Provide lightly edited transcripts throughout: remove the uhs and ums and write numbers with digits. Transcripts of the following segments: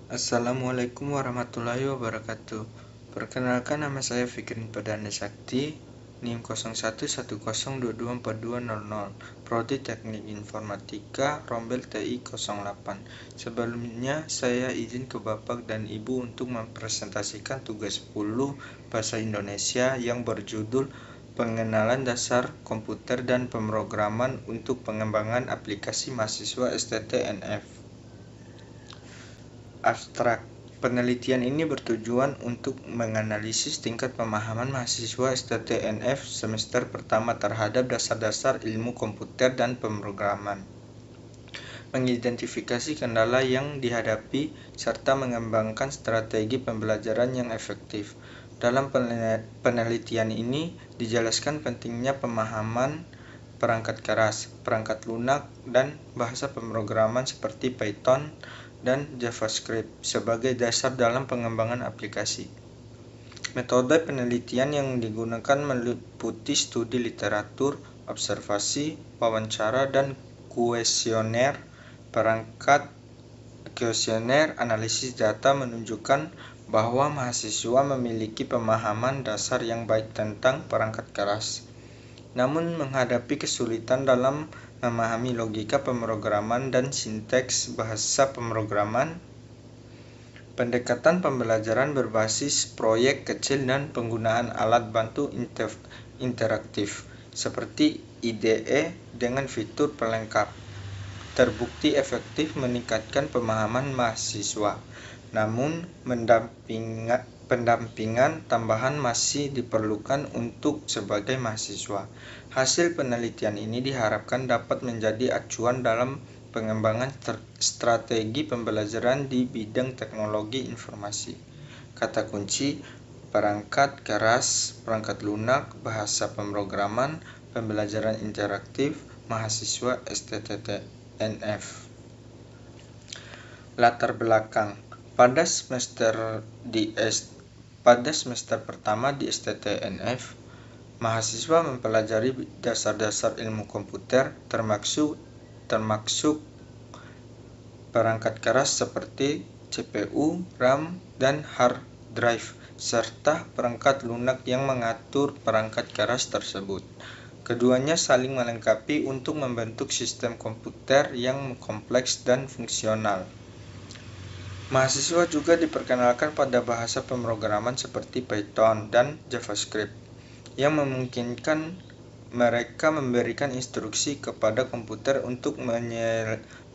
Assalamualaikum warahmatullahi wabarakatuh. Perkenalkan, nama saya Fikrin Padana Sakti, NIM 0110224200, Prodi Teknik Informatika, Rombel TI 08. Sebelumnya, saya izin ke Bapak dan Ibu untuk mempresentasikan tugas 10 Bahasa Indonesia yang berjudul Pengenalan Dasar Komputer dan Pemrograman untuk Pengembangan Aplikasi Mahasiswa STTNF. Abstrak. Penelitian ini bertujuan untuk menganalisis tingkat pemahaman mahasiswa STTNF semester pertama terhadap dasar-dasar ilmu komputer dan pemrograman, mengidentifikasi kendala yang dihadapi, serta mengembangkan strategi pembelajaran yang efektif. Dalam penelitian ini dijelaskan pentingnya pemahaman perangkat keras, perangkat lunak, dan bahasa pemrograman seperti Python dan JavaScript sebagai dasar dalam pengembangan aplikasi. Metode penelitian yang digunakan meliputi studi literatur, observasi, wawancara, dan kuesioner. Perangkat kuesioner analisis data menunjukkan bahwa mahasiswa memiliki pemahaman dasar yang baik tentang perangkat keras, namun menghadapi kesulitan dalam memahami logika pemrograman dan sinteks bahasa pemrograman. Pendekatan pembelajaran berbasis proyek kecil dan penggunaan alat bantu interaktif seperti IDE dengan fitur pelengkap terbukti efektif meningkatkan pemahaman mahasiswa. Namun, pendampingan tambahan masih diperlukan untuk sebagai mahasiswa. Hasil penelitian ini diharapkan dapat menjadi acuan dalam pengembangan strategi pembelajaran di bidang teknologi informasi. Kata kunci: perangkat keras, perangkat lunak, bahasa pemrograman, pembelajaran interaktif, mahasiswa STTNF. Latar belakang. Pada semester pertama di STTNF, mahasiswa mempelajari dasar-dasar ilmu komputer termasuk perangkat keras seperti CPU, RAM, dan hard drive, serta perangkat lunak yang mengatur perangkat keras tersebut. Keduanya saling melengkapi untuk membentuk sistem komputer yang kompleks dan fungsional. Mahasiswa juga diperkenalkan pada bahasa pemrograman seperti Python dan JavaScript, yang memungkinkan mereka memberikan instruksi kepada komputer untuk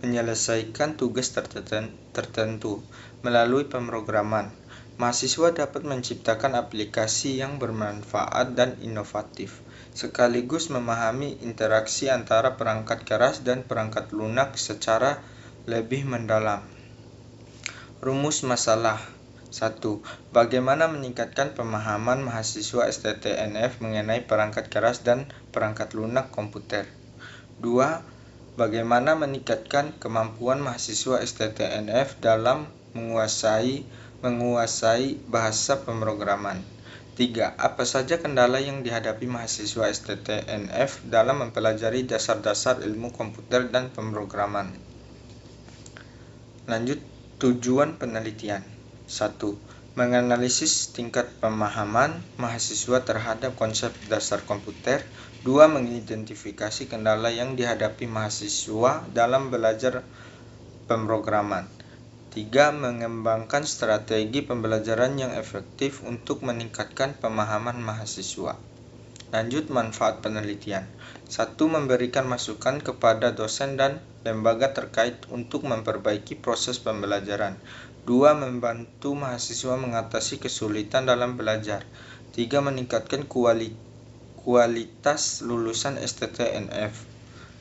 menyelesaikan tugas tertentu melalui pemrograman. Mahasiswa dapat menciptakan aplikasi yang bermanfaat dan inovatif, sekaligus memahami interaksi antara perangkat keras dan perangkat lunak secara lebih mendalam. Rumus masalah. 1. Bagaimana meningkatkan pemahaman mahasiswa STTNF mengenai perangkat keras dan perangkat lunak komputer? 2. Bagaimana meningkatkan kemampuan mahasiswa STTNF dalam menguasai bahasa pemrograman? 3. Apa saja kendala yang dihadapi mahasiswa STTNF dalam mempelajari dasar-dasar ilmu komputer dan pemrograman? Lanjut, tujuan penelitian. 1. Menganalisis tingkat pemahaman mahasiswa terhadap konsep dasar komputer. 2. Mengidentifikasi kendala yang dihadapi mahasiswa dalam belajar pemrograman. 3. Mengembangkan strategi pembelajaran yang efektif untuk meningkatkan pemahaman mahasiswa. Lanjut, manfaat penelitian. 1. Memberikan masukan kepada dosen dan lembaga terkait untuk memperbaiki proses pembelajaran. 2. Membantu mahasiswa mengatasi kesulitan dalam belajar. 3. Meningkatkan kualitas lulusan STTNF.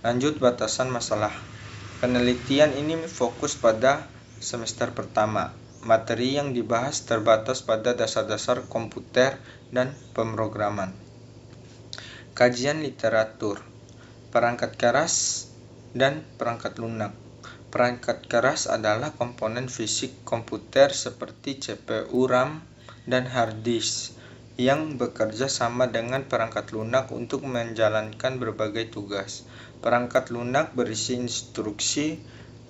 Lanjut, batasan masalah. Penelitian ini fokus pada semester pertama. Materi yang dibahas terbatas pada dasar-dasar komputer dan pemrograman. Kajian literatur. Perangkat keras dan perangkat lunak. Perangkat keras adalah komponen fisik komputer seperti CPU, RAM, dan hard disk yang bekerja sama dengan perangkat lunak untuk menjalankan berbagai tugas. Perangkat lunak berisi instruksi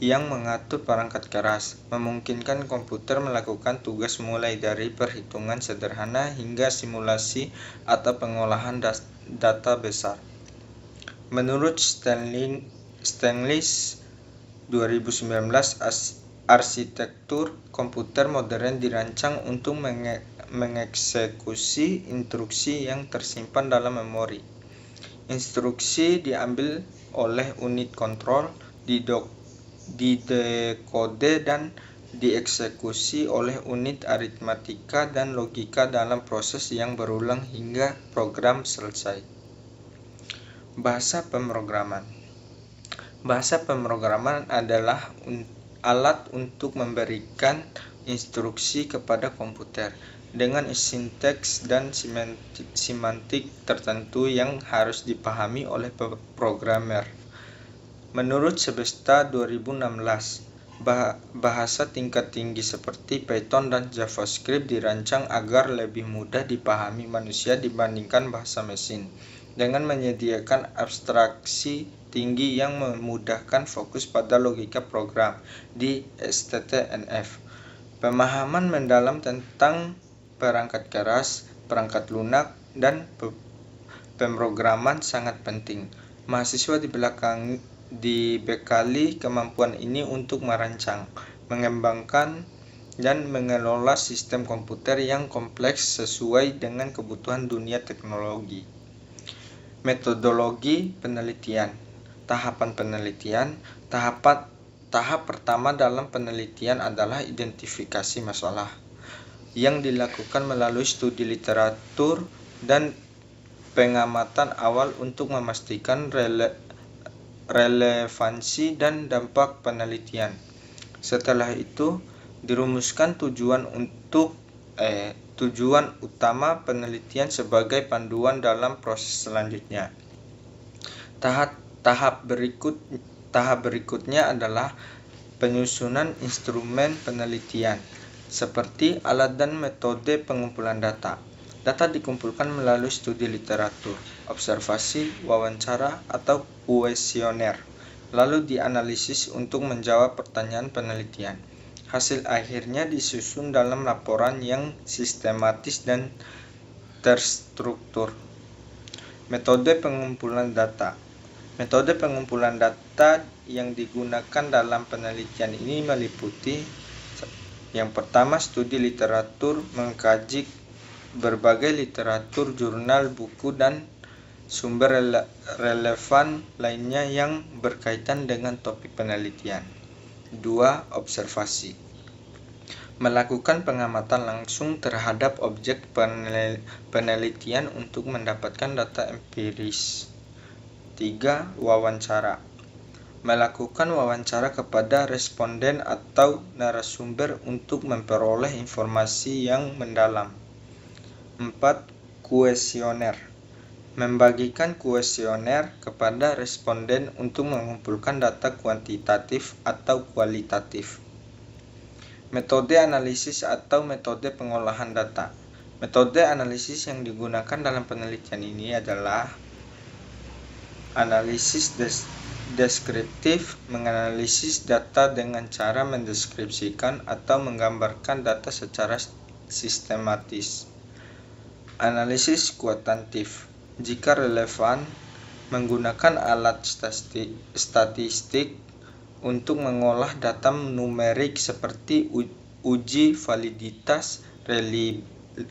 yang mengatur perangkat keras, memungkinkan komputer melakukan tugas mulai dari perhitungan sederhana hingga simulasi atau pengolahan data besar. Menurut Stanley 2019, arsitektur komputer modern dirancang untuk mengeksekusi instruksi yang tersimpan dalam memori. Instruksi diambil oleh unit kontrol, didekode dan dieksekusi oleh unit aritmatika dan logika dalam proses yang berulang hingga program selesai. Bahasa pemrograman. Bahasa pemrograman adalah alat untuk memberikan instruksi kepada komputer dengan sinteks dan semantik tertentu yang harus dipahami oleh programmer. Menurut Sebesta 2016, bahasa tingkat tinggi seperti Python dan JavaScript dirancang agar lebih mudah dipahami manusia dibandingkan bahasa mesin, dengan menyediakan abstraksi tinggi yang memudahkan fokus pada logika program di STTNF. Pemahaman mendalam tentang perangkat keras, perangkat lunak, dan pemrograman sangat penting. Mahasiswa dibekali kemampuan ini untuk merancang, mengembangkan, dan mengelola sistem komputer yang kompleks sesuai dengan kebutuhan dunia teknologi. Metodologi penelitian. Tahapan penelitian. Tahap pertama dalam penelitian adalah identifikasi masalah, yang dilakukan melalui studi literatur dan pengamatan awal untuk memastikan relevansi dan dampak penelitian. Setelah itu, dirumuskan tujuan utama penelitian sebagai panduan dalam proses selanjutnya. Tahap berikutnya adalah penyusunan instrumen penelitian, seperti alat dan metode pengumpulan data. Data dikumpulkan melalui studi literatur, observasi, wawancara, atau kuesioner, lalu dianalisis untuk menjawab pertanyaan penelitian. Hasil akhirnya disusun dalam laporan yang sistematis dan terstruktur. Metode pengumpulan data. Metode pengumpulan data yang digunakan dalam penelitian ini meliputi: yang pertama, studi literatur, mengkaji berbagai literatur, jurnal, buku, dan sumber relevan lainnya yang berkaitan dengan topik penelitian. 2. Observasi. Melakukan pengamatan langsung terhadap objek penelitian untuk mendapatkan data empiris. 3. Wawancara. Melakukan wawancara kepada responden atau narasumber untuk memperoleh informasi yang mendalam. 4. Kuesioner. Membagikan kuesioner kepada responden untuk mengumpulkan data kuantitatif atau kualitatif. Metode analisis atau metode pengolahan data. Metode analisis yang digunakan dalam penelitian ini adalah analisis deskriptif, menganalisis data dengan cara mendeskripsikan atau menggambarkan data secara sistematis. Analisis kuantitatif, jika relevan, menggunakan alat statistik untuk mengolah data numerik seperti uji validitas,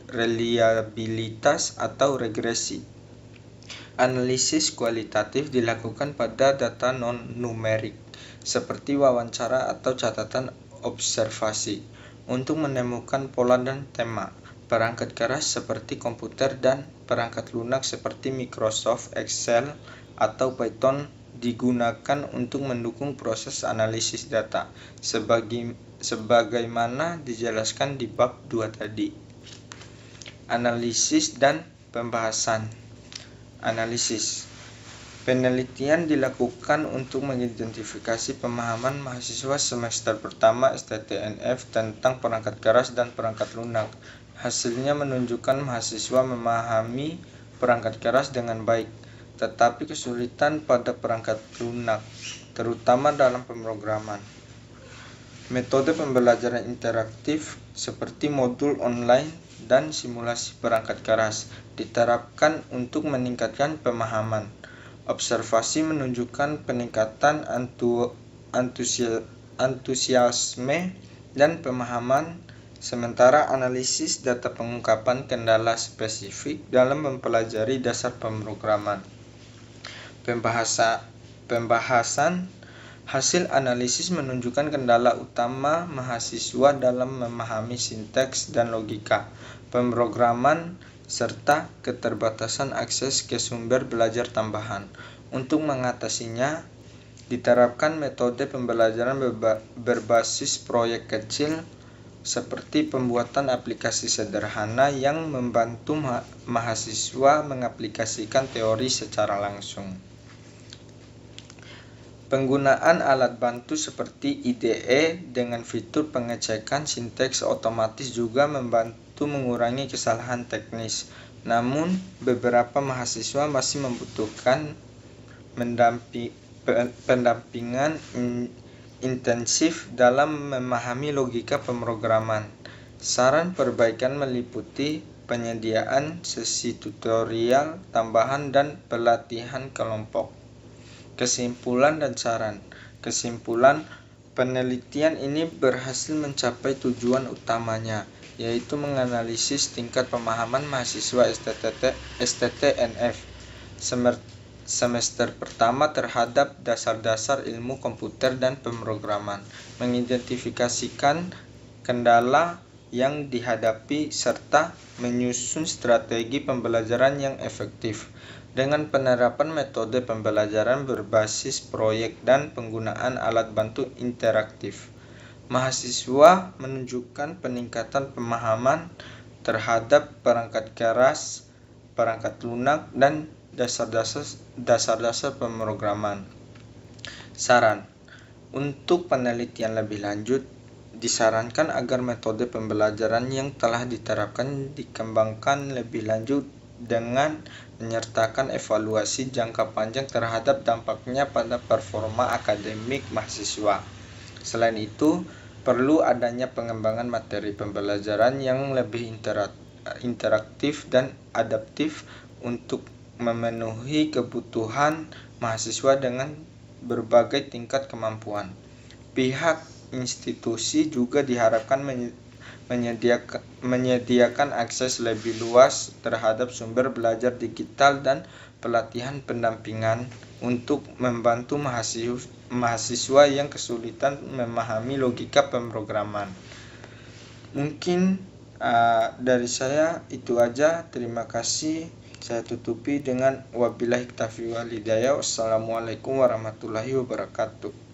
reliabilitas, atau regresi. Analisis kualitatif dilakukan pada data non-numerik, seperti wawancara atau catatan observasi, untuk menemukan pola dan tema. Perangkat keras seperti komputer dan perangkat lunak seperti Microsoft Excel atau Python digunakan untuk mendukung proses analisis data, sebagaimana dijelaskan di bab 2 tadi. Analisis dan pembahasan. Analisis. Penelitian dilakukan untuk mengidentifikasi pemahaman mahasiswa semester pertama STTNF tentang perangkat keras dan perangkat lunak. Hasilnya menunjukkan mahasiswa memahami perangkat keras dengan baik, tetapi kesulitan pada perangkat lunak, terutama dalam pemrograman. Metode pembelajaran interaktif seperti modul online dan simulasi perangkat keras diterapkan untuk meningkatkan pemahaman. Observasi menunjukkan peningkatan antusiasme dan pemahaman, sementara analisis data pengungkapan kendala spesifik dalam mempelajari dasar pemrograman. Pembahasan hasil analisis menunjukkan kendala utama mahasiswa dalam memahami sinteks dan logika pemrograman serta keterbatasan akses ke sumber belajar tambahan. Untuk mengatasinya, diterapkan metode pembelajaran berbasis proyek kecil seperti pembuatan aplikasi sederhana yang membantu mahasiswa mengaplikasikan teori secara langsung. Penggunaan alat bantu seperti IDE dengan fitur pengecekan sinteks otomatis juga membantu mengurangi kesalahan teknis. Namun, beberapa mahasiswa masih membutuhkan pendampingan intensif dalam memahami logika pemrograman. Saran perbaikan meliputi penyediaan sesi tutorial tambahan dan pelatihan kelompok. Kesimpulan dan saran. Kesimpulan, penelitian ini berhasil mencapai tujuan utamanya, yaitu menganalisis tingkat pemahaman mahasiswa STTNF semester pertama terhadap dasar-dasar ilmu komputer dan pemrograman, mengidentifikasikan kendala yang dihadapi serta menyusun strategi pembelajaran yang efektif. Dengan penerapan metode pembelajaran berbasis proyek dan penggunaan alat bantu interaktif, mahasiswa menunjukkan peningkatan pemahaman terhadap perangkat keras, perangkat lunak, dan dasar-dasar pemrograman. Saran: untuk penelitian lebih lanjut, disarankan agar metode pembelajaran yang telah diterapkan dikembangkan lebih lanjut dengan menyertakan evaluasi jangka panjang terhadap dampaknya pada performa akademik mahasiswa. Selain itu, perlu adanya pengembangan materi pembelajaran yang lebih interaktif dan adaptif untuk memenuhi kebutuhan mahasiswa dengan berbagai tingkat kemampuan. Pihak institusi juga diharapkan menyediakan akses lebih luas terhadap sumber belajar digital dan pelatihan pendampingan untuk membantu mahasiswa yang kesulitan memahami logika pemrograman. Mungkin dari saya itu aja. Terima kasih. Saya tutupi dengan wabillahi taufiq wal hidayah. Wassalamualaikum warahmatullahi wabarakatuh.